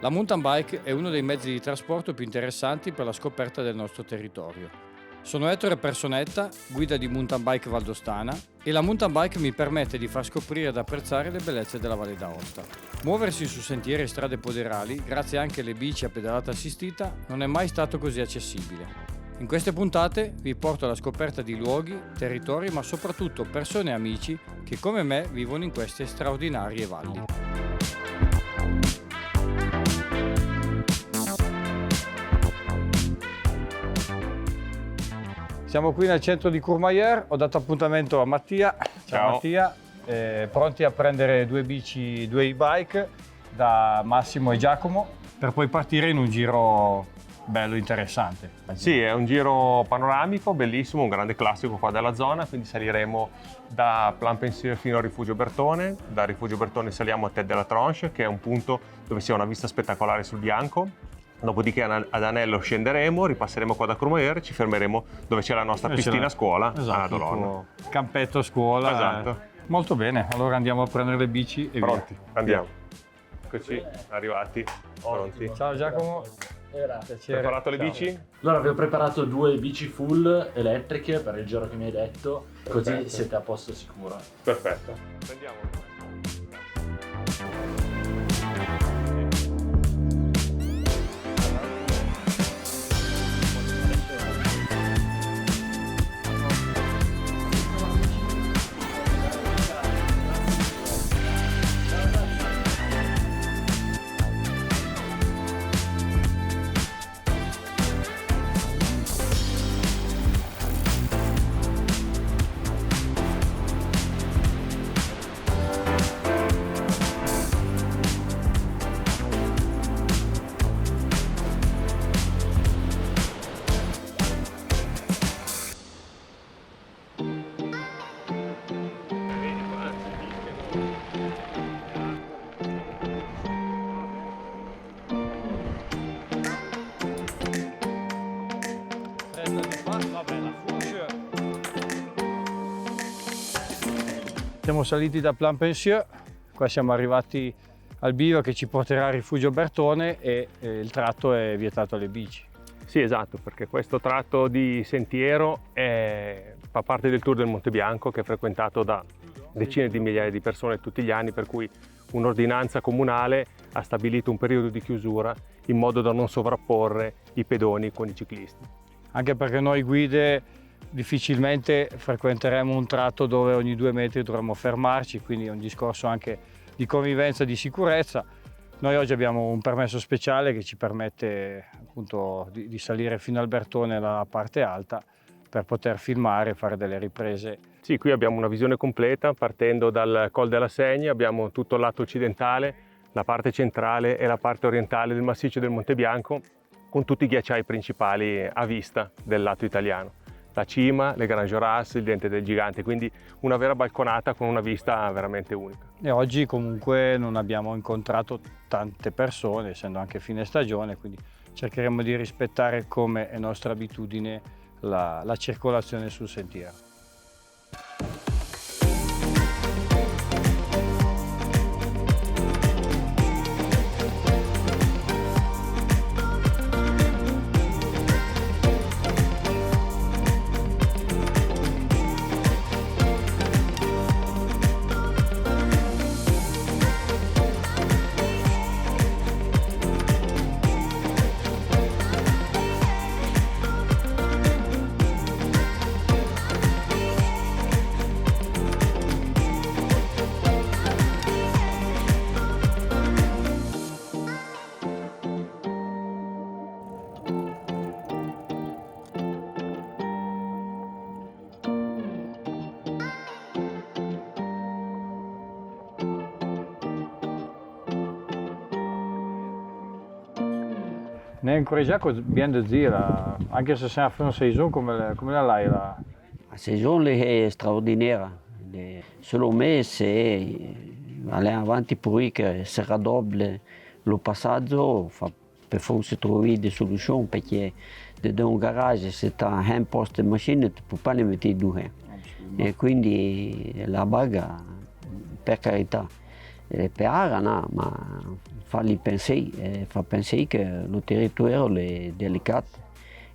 La mountain bike è uno dei mezzi di trasporto più interessanti per la scoperta del nostro territorio. Sono Ettore Personetta, guida di mountain bike valdostana, e la mountain bike mi permette di far scoprire ed apprezzare le bellezze della Valle d'Aosta. Muoversi su sentieri e strade poderali, grazie anche alle bici a pedalata assistita, non è mai stato così accessibile. In queste puntate vi porto alla scoperta di luoghi, territori, ma soprattutto persone e amici che come me vivono in queste straordinarie valli. Siamo qui nel centro di Courmayeur, ho dato appuntamento a Mattia. Ciao Mattia, pronti a prendere due bici, due e-bike da Massimo e Giacomo per poi partire in un giro bello interessante. Sì, è un giro panoramico, bellissimo, un grande classico qua della zona, quindi saliremo da Plainpensieur fino al Rifugio Bertone, da Rifugio Bertone saliamo a Tête de la Tronche, che è un punto dove si ha una vista spettacolare sul bianco. Dopodiché ad Anello scenderemo, ripasseremo qua da Courmayeur e ci fermeremo dove c'è la nostra piscina scuola, esatto, a Dolorno. Campetto scuola. Esatto. Molto bene, allora andiamo a prendere le bici e pronti, via. Andiamo. Eccoci, arrivati, pronti. Ciao Giacomo. Piacere. Preparato le bici? Allora vi ho preparato due bici full elettriche per il giro che mi hai detto, così Perfetto. siete a posto sicuro. Perfetto. Prendiamo. Siamo saliti da Plainpensieur, qua siamo arrivati al bivio che ci porterà al Rifugio Bertone e il tratto è vietato alle bici. Sì, esatto, perché questo tratto di sentiero fa parte del Tour del Monte Bianco, che è frequentato da decine di migliaia di persone tutti gli anni, per cui un'ordinanza comunale ha stabilito un periodo di chiusura in modo da non sovrapporre i pedoni con i ciclisti. Anche perché noi guide difficilmente frequenteremo un tratto dove ogni 2 metri dovremmo fermarci, quindi è un discorso anche di convivenza e di sicurezza. Noi oggi abbiamo un permesso speciale che ci permette appunto di salire fino al Bertone, la parte alta, per poter filmare e fare delle riprese. Sì, qui abbiamo una visione completa, partendo dal Col della Segne, abbiamo tutto il lato occidentale, la parte centrale e la parte orientale del massiccio del Monte Bianco, con tutti i ghiacciai principali a vista del lato italiano. La cima, le Grand Jorasses, il Dente del Gigante, quindi una vera balconata con una vista veramente unica. E oggi comunque non abbiamo incontrato tante persone, essendo anche fine stagione, quindi cercheremo di rispettare, come è nostra abitudine, la circolazione sul sentiero. Ne incoraggiato bien de dire, anche se c'est une saison comme la l'hai là. La saison est extraordinaire. Selon me, c'est aller avanti poi che si raddoppia lo passaggio, per forse trovare delle soluzioni, perché da un garage se tu hai un posto di macchina tu puoi pas ne mettere due. E quindi la baga, per carità, per Arana, ma farli pensare, fa pensare che il territorio è delicato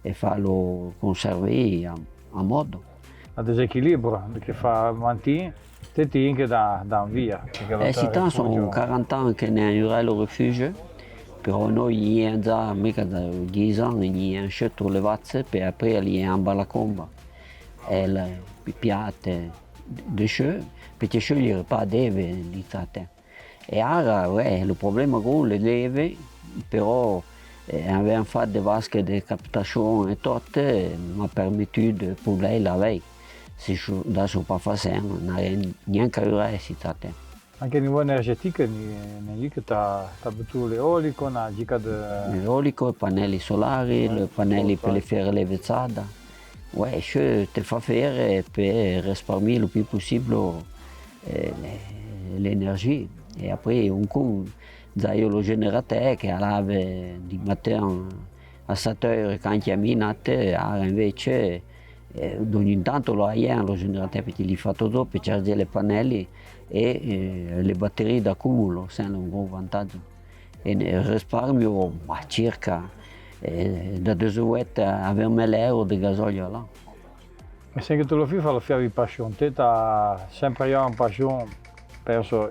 e farlo conservare a modo. Il disequilibrio che fa mantenere tutti anche da via. Si sono 40 anni che ne è il rifugio, però noi abbiamo già mica da 10 anni abbiamo scelto le vazze per poi li abbiamo la comba e le piante di sciò, perché scegliere pas deve di te. E ora il problema con le leve, però abbiamo fatto delle vasche di captazione e tutto, mi ha permesso di pulire la vei. Se adesso pas facendo, non è neanche resistate. Anche a livello energetico, non è che ti ha avuto l'eolico, non è che l'eolico, i pannelli solari, i pannelli per le fiere levezzate. Ciò ti fa fare per risparmiare il più possibile l'energia. E poi un coup, io lo generatore che lave di mattino a 7 ore che anche a minate, ora invece ogni tanto lo generatore perché li fatto dopo per caricare i pannelli e le batterie d'accumulo, sono un buon vantaggio. E il risparmio circa da 2 ore a 20.000 euro di gasolio là. E se tu lo fai di passione, te hai sempre una passione, penso,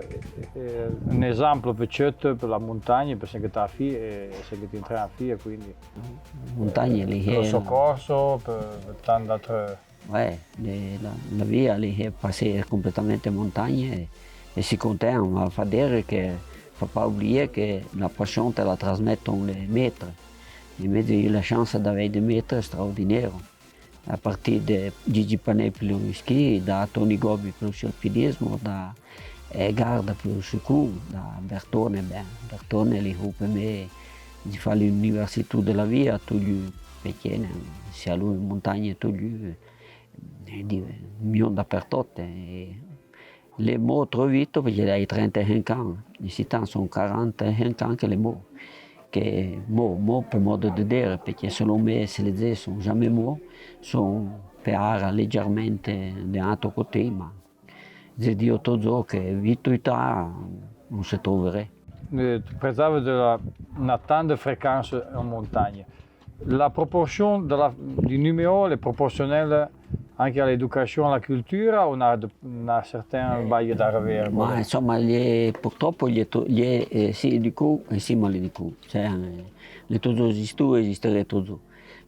un esempio per certo per la montagna, per se che ti fai e se che ti entra a fai, quindi montagne lì per il soccorso, per tante altre. La via lì è passata completamente in montagna e si continua a vedere che fa pas oubliare che la passione te la trasmettono le metri. Invece io ho la chance di avere dei metri straordinari. A partire da Gigi Panè per lo ski, da Tony Gobbi per lo alpinismo, da Garda per lo sicuro, da Bertone. Bertone lì per me di fare l'università della via, perché sia lui in montagna e di milioni dappertutto. Le mo trovato perché dai 30 anni, in città sono 40 anni che le mo. Che mo per modo di dire, perché secondo me se le zee sono jamais mo, sono per area leggermente di altro côté, ma se Dio tutto che vita non si troverebbe. Pensavo di una tanta frequenza in montagna. La proporzione di numero è proporzionale anche all'educazione, alla cultura o una certa baglia da avere? Ma insomma, purtroppo si educano e si maleducano, cioè le tutto esisterebbe tutto.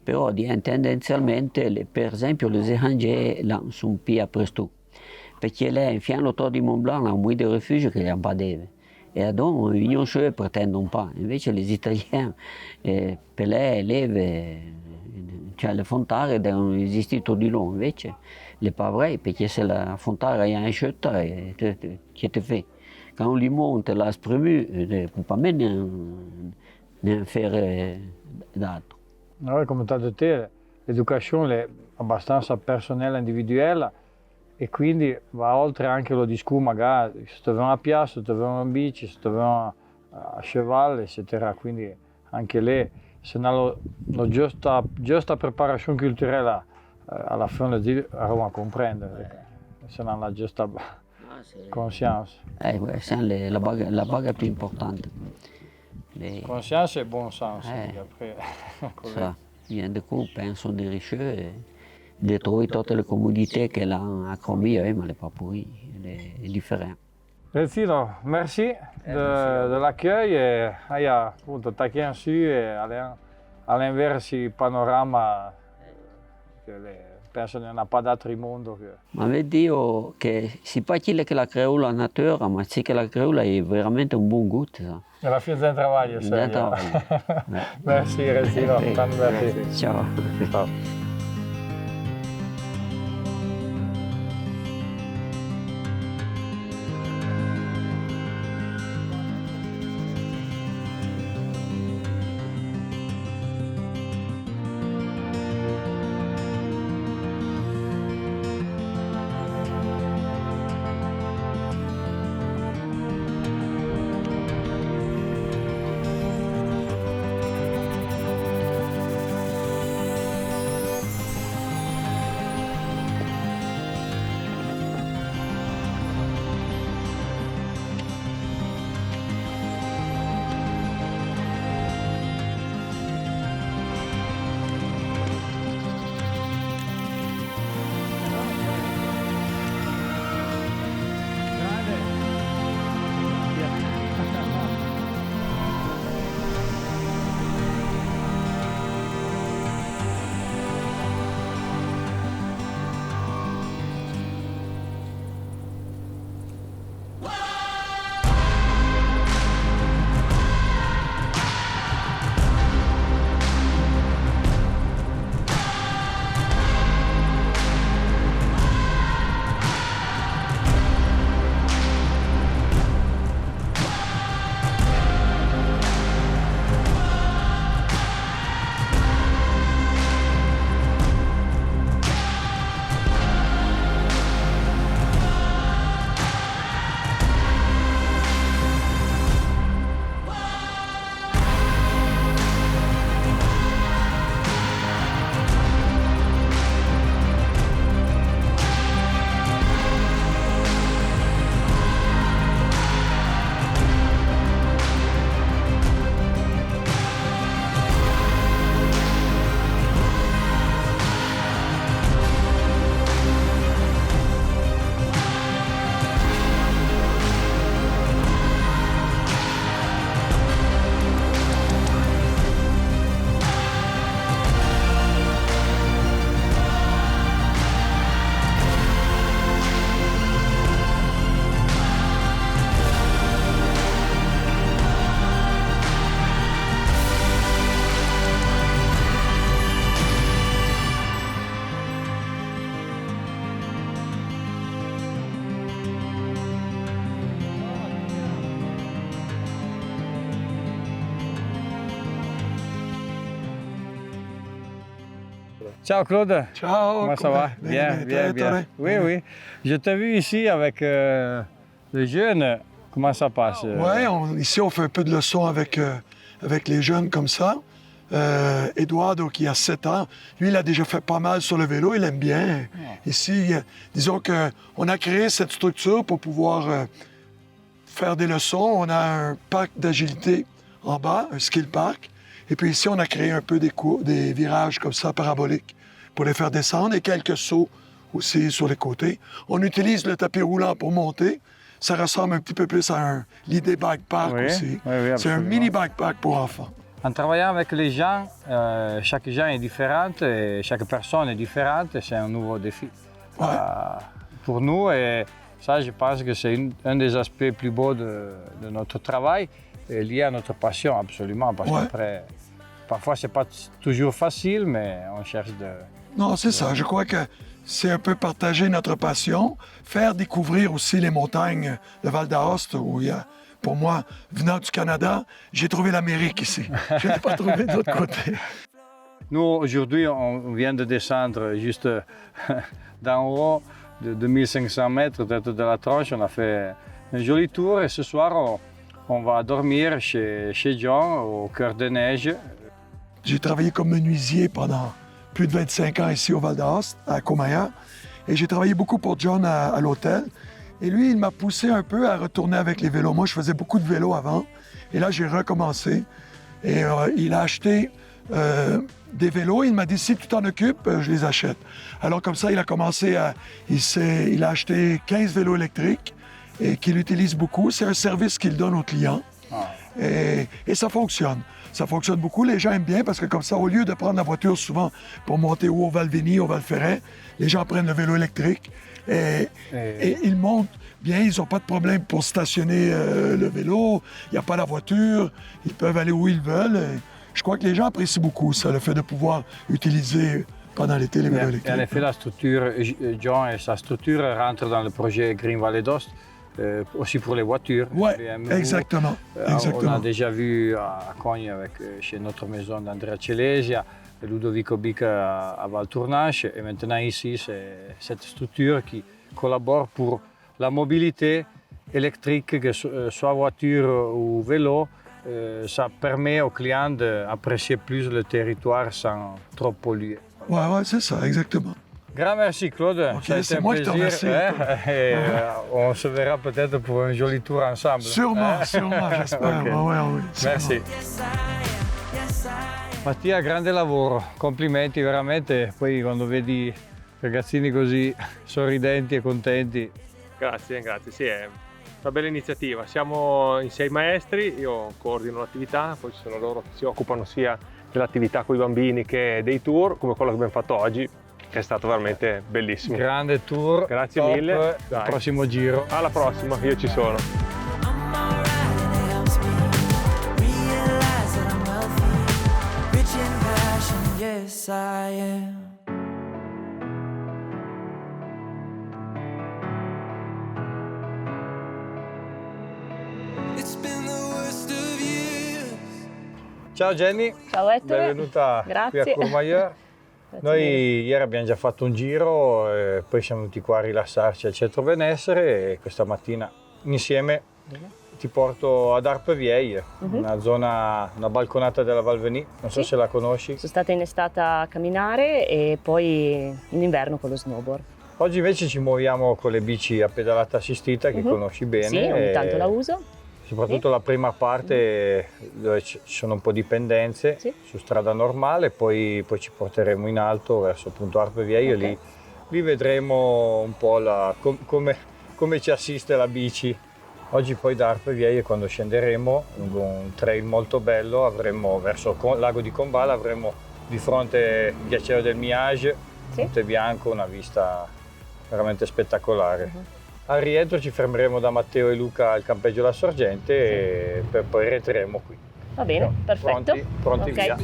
Però tendenzialmente, per esempio, le étrangers sono più presto, perché lei in fianco di Mont Blanc ha un modo di rifugio che non deve. E allora l'Unione Europea pretende un po', invece gli italiani per lei leve, cioè le fontane devono esistere tutto di loro, invece le pavrei perché se la fontana è in scelta, che ti fai? Quando li monta la spremu, per me ne fare d'altro. Allora, come ti ho detto te, l'educazione è abbastanza personale, individuale, e quindi va oltre anche lo discorso magari se ti vengono a piazza, se ti vengono in bici, se ti vengono a cheval, eccetera. Quindi anche lì, se non la giusta preparazione culturale alla fine di Roma comprende, se non la giusta coscienza. Questa è la baga più importante. Coscienza e buon senso. Viene da qui, penso di riuscire di trovare tutte le comodità che l'hanno a Crombie, ma le pas pourri, è differente. Renzino, merci dell'accueil e appunto tacchiamo su e all'inverso il panorama che penso non ha pas d'altro mondo. Ma vedo che si può dire che la creola è natura, ma sì che la creola è veramente un buon gusto. Alla fine del lavoro, merci Renzino, tanto merci. Ciao. Ciao. Ciao Claude. Ciao. Comment ça va? Bien, bien, bien. Oui, oui. Je t'ai vu ici avec les jeunes. Comment ça passe? Ouais, ici on fait un peu de leçons avec les jeunes comme ça. Eduardo qui a 7 ans, lui il a déjà fait pas mal sur le vélo, il aime bien. Ici, disons qu'on a créé cette structure pour pouvoir faire des leçons. On a un parc d'agilité en bas, un skill park. Et puis ici, on a créé un peu des virages comme ça, paraboliques, pour les faire descendre et quelques sauts aussi sur les côtés. On utilise le tapis roulant pour monter. Ça ressemble un petit peu plus à un l'idée bike park aussi. Oui, c'est un mini bike park pour enfants. En travaillant avec les gens, chaque gens est différente et chaque personne est différente et c'est un nouveau défi pour nous. Et ça, je pense que c'est un des aspects plus beaux de notre travail et lié à notre passion, absolument. Parce qu'après, parfois, c'est pas toujours facile, mais on cherche de... Non, c'est ça. Je crois que c'est un peu partager notre passion, faire découvrir aussi les montagnes de Val d'Aoste où il y a... Pour moi, venant du Canada, j'ai trouvé l'Amérique ici. Je n'ai pas trouvé de l'autre côté. Nous, aujourd'hui, on vient de descendre juste d'en haut de 2500 mètres de la tranche. On a fait un joli tour et ce soir, on va dormir chez John au cœur des neiges. J'ai travaillé comme menuisier pendant plus de 25 ans ici au Val d'Aoste, à Courmayeur. Et j'ai travaillé beaucoup pour John à l'hôtel. Et lui, il m'a poussé un peu à retourner avec les vélos. Moi, je faisais beaucoup de vélos avant. Et là, j'ai recommencé. Et il a acheté des vélos. Il m'a dit, si tu t'en occupes, je les achète. Alors comme ça, il a commencé à... Il a acheté 15 vélos électriques et qu'il utilise beaucoup. C'est un service qu'il donne aux clients. Et ça fonctionne. Ça fonctionne beaucoup. Les gens aiment bien parce que comme ça, au lieu de prendre la voiture souvent pour monter ou au Val-Vény, au Val-Ferret, les gens prennent le vélo électrique. Et ils montent bien, ils n'ont pas de problème pour stationner le vélo, il n'y a pas la voiture, ils peuvent aller où ils veulent. Et je crois que les gens apprécient beaucoup ça, le fait de pouvoir utiliser pendant l'été les vélos électriques. En effet, la structure, John et sa structure rentrent dans le projet Green Valley d'Aoste, aussi pour les voitures. Oui, exactement. On a déjà vu à Cogne, chez notre maison d'Andrea Celesia, Ludovico Bic à Val Tournache, et maintenant ici, c'est cette structure qui collabore pour la mobilité électrique, que soit voiture ou vélo. Ça permet aux clients d'apprécier plus le territoire sans trop polluer. Oui, c'est ça, exactement. Grand merci Claude, Okay, c'est moi qui te remercie. On se verra peut-être pour un joli tour ensemble. Sûrement, j'espère. Okay. Oui, merci. Mattia, grande lavoro, complimenti veramente. Poi quando vedi ragazzini così sorridenti e contenti. Grazie, sì, è una bella iniziativa. Siamo in 6 maestri, io coordino l'attività, poi ci sono loro che si occupano sia dell'attività con i bambini che dei tour, come quello che abbiamo fatto oggi, che è stato veramente bellissimo. Grande tour, grazie top. Mille. Al prossimo giro. Alla prossima, io ci sono. Yes, I am. It's been the worst of years. Ciao Jenny. Ciao Ettore. Benvenuta Grazie. qui a Courmayeur. Noi ieri abbiamo già fatto un giro, e poi siamo venuti qua a rilassarci al Centro Benessere e questa mattina insieme ti porto ad Arpevieille, una balconata della Val-Vény, non so se la conosci. Sono stata in estate a camminare e poi in inverno con lo snowboard. Oggi invece ci muoviamo con le bici a pedalata assistita che conosci bene. Sì, ogni tanto la uso. Soprattutto la prima parte dove ci sono un po' di pendenze su strada normale, poi ci porteremo in alto verso appunto Arpevieille, lì vedremo un po' come ci assiste la bici. Oggi poi da Arpevieille, quando scenderemo lungo un trail molto bello, avremo verso il lago di Combala, avremo di fronte il ghiacciaio del Miage, Monte Bianco, una vista veramente spettacolare. Al rientro ci fermeremo da Matteo e Luca al campeggio La Sorgente e poi rientreremo qui. Va bene, perfetto. Pronti via.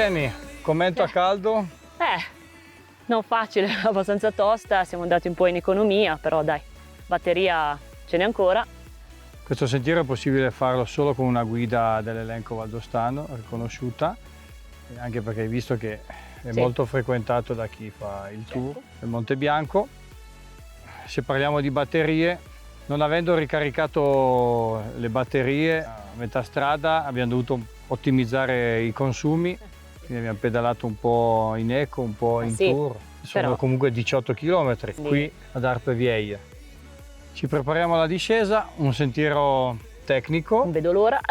Jenny, commento a caldo? Non facile, abbastanza tosta, siamo andati un po' in economia, però dai, batteria ce n'è ancora. Questo sentiero è possibile farlo solo con una guida dell'elenco valdostano riconosciuta, anche perché hai visto che è molto frequentato da chi fa il tour del Monte Bianco. Se parliamo di batterie, non avendo ricaricato le batterie a metà strada abbiamo dovuto ottimizzare i consumi, quindi abbiamo pedalato un po' in eco, un po' in tour. Sono comunque 18 km qui ad Arpe Vieille. Ci prepariamo alla discesa, un sentiero tecnico. Non vedo l'ora.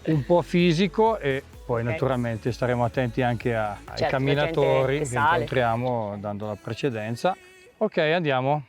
Un po' fisico e poi naturalmente staremo attenti anche ai camminatori che incontriamo dando la precedenza. Ok, andiamo.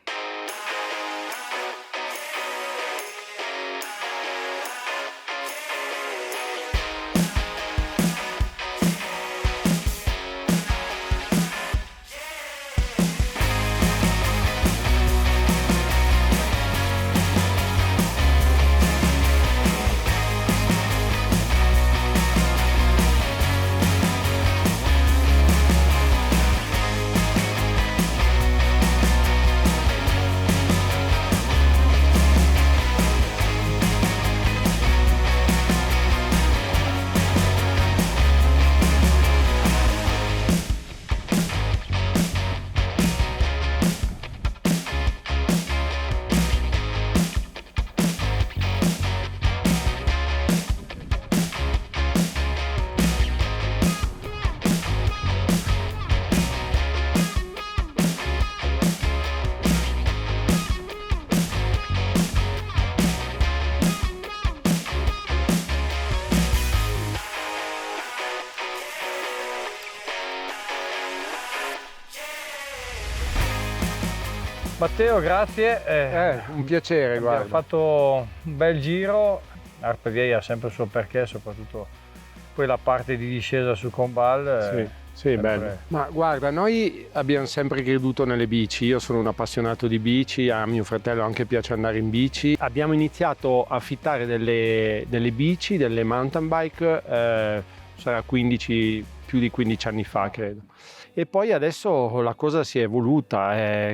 Matteo, grazie. Un piacere, guarda. Abbiamo fatto un bel giro. Arpe Vieille ha sempre il suo perché, soprattutto poi la parte di discesa su Combal. Sì, bello. Ma guarda, noi abbiamo sempre creduto nelle bici. Io sono un appassionato di bici, a mio fratello anche piace andare in bici. Abbiamo iniziato a affittare delle bici, delle mountain bike, sarà più di 15 anni fa, credo. E poi adesso la cosa si è evoluta,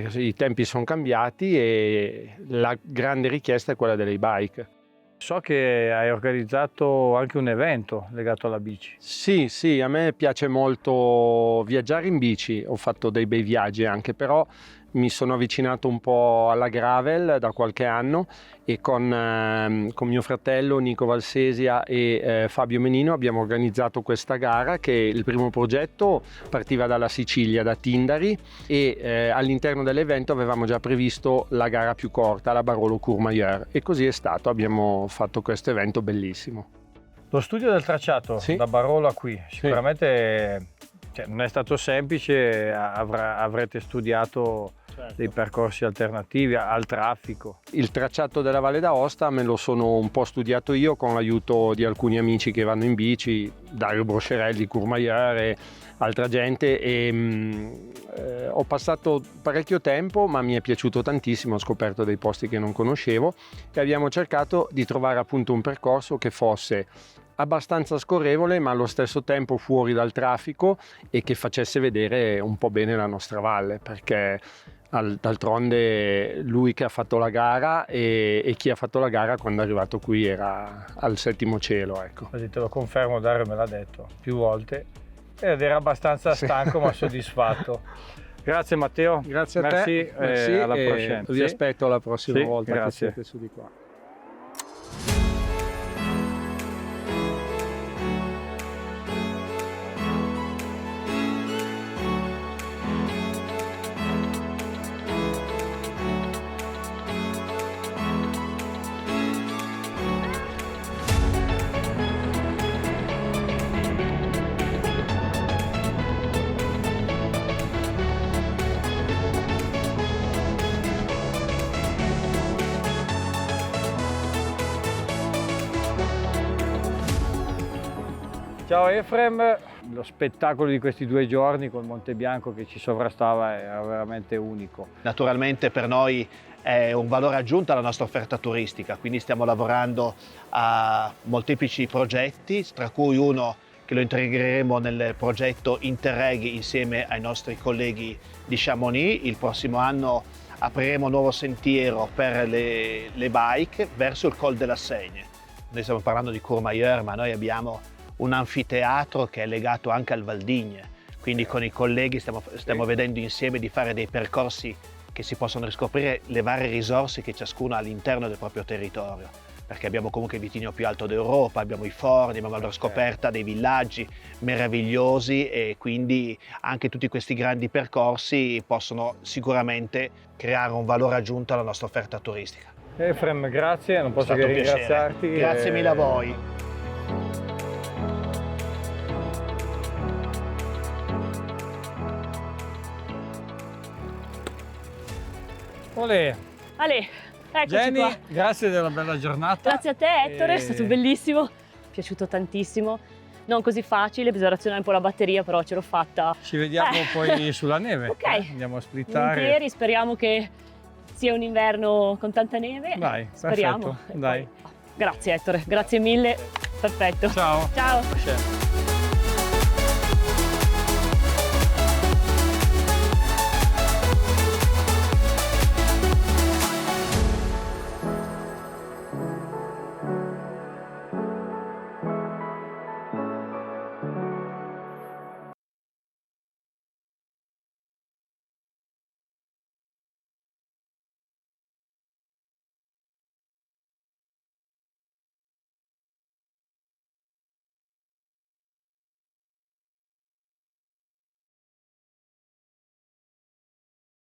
i tempi sono cambiati e la grande richiesta è quella delle e-bike. So che hai organizzato anche un evento legato alla bici. Sì, a me piace molto viaggiare in bici, ho fatto dei bei viaggi anche, però mi sono avvicinato un po' alla gravel da qualche anno e con mio fratello Nico Valsesia e Fabio Menino abbiamo organizzato questa gara che il primo progetto partiva dalla Sicilia, da Tindari, e all'interno dell'evento avevamo già previsto la gara più corta, la Barolo-Courmayeur, e così è stato, abbiamo fatto questo evento bellissimo. Lo studio del tracciato da Barolo a qui sicuramente non è stato semplice, avrete studiato dei percorsi alternativi al traffico. Il tracciato della Valle d'Aosta me lo sono un po' studiato io con l'aiuto di alcuni amici che vanno in bici, Dario Broscerelli, Courmayeur e altra gente, e ho passato parecchio tempo, ma mi è piaciuto tantissimo, ho scoperto dei posti che non conoscevo e abbiamo cercato di trovare appunto un percorso che fosse abbastanza scorrevole ma allo stesso tempo fuori dal traffico e che facesse vedere un po' bene la nostra valle, perché d'altronde lui che ha fatto la gara e chi ha fatto la gara quando è arrivato qui era al settimo cielo, ecco. Così te lo confermo, Dario me l'ha detto più volte ed era abbastanza stanco ma soddisfatto. Grazie Matteo, grazie a te, merci, alla prossima. Vi aspetto la prossima volta grazie. che siete su di qua. Ciao Efrem, lo spettacolo di questi 2 giorni col Monte Bianco che ci sovrastava era veramente unico. Naturalmente per noi è un valore aggiunto alla nostra offerta turistica, quindi stiamo lavorando a molteplici progetti, tra cui uno che lo integreremo nel progetto Interreg insieme ai nostri colleghi di Chamonix. Il prossimo anno apriremo un nuovo sentiero per le bike verso il Col de la Seigne. Noi stiamo parlando di Courmayeur, ma noi abbiamo un anfiteatro che è legato anche al Val d'Igne, quindi con i colleghi stiamo vedendo insieme di fare dei percorsi che si possono riscoprire le varie risorse che ciascuno ha all'interno del proprio territorio, perché abbiamo comunque il vitigno più alto d'Europa, abbiamo i forni, abbiamo la scoperta dei villaggi meravigliosi e quindi anche tutti questi grandi percorsi possono sicuramente creare un valore aggiunto alla nostra offerta turistica. Efrem, grazie, non posso È che stato un piacere. ringraziarti. Grazie mille a voi. Olè. Ale, eccoci Jenny, qua. grazie della bella giornata. Grazie a te Ettore, è stato bellissimo, mi è piaciuto tantissimo. Non così facile, bisogna azionare un po' la batteria, però ce l'ho fatta. Ci vediamo poi sulla neve. Ok. Andiamo a splittare. Volentieri, speriamo che sia un inverno con tanta neve. Dai, speriamo. perfetto, dai. Grazie Ettore, grazie mille. Perfetto. Ciao. Ciao. Ciao.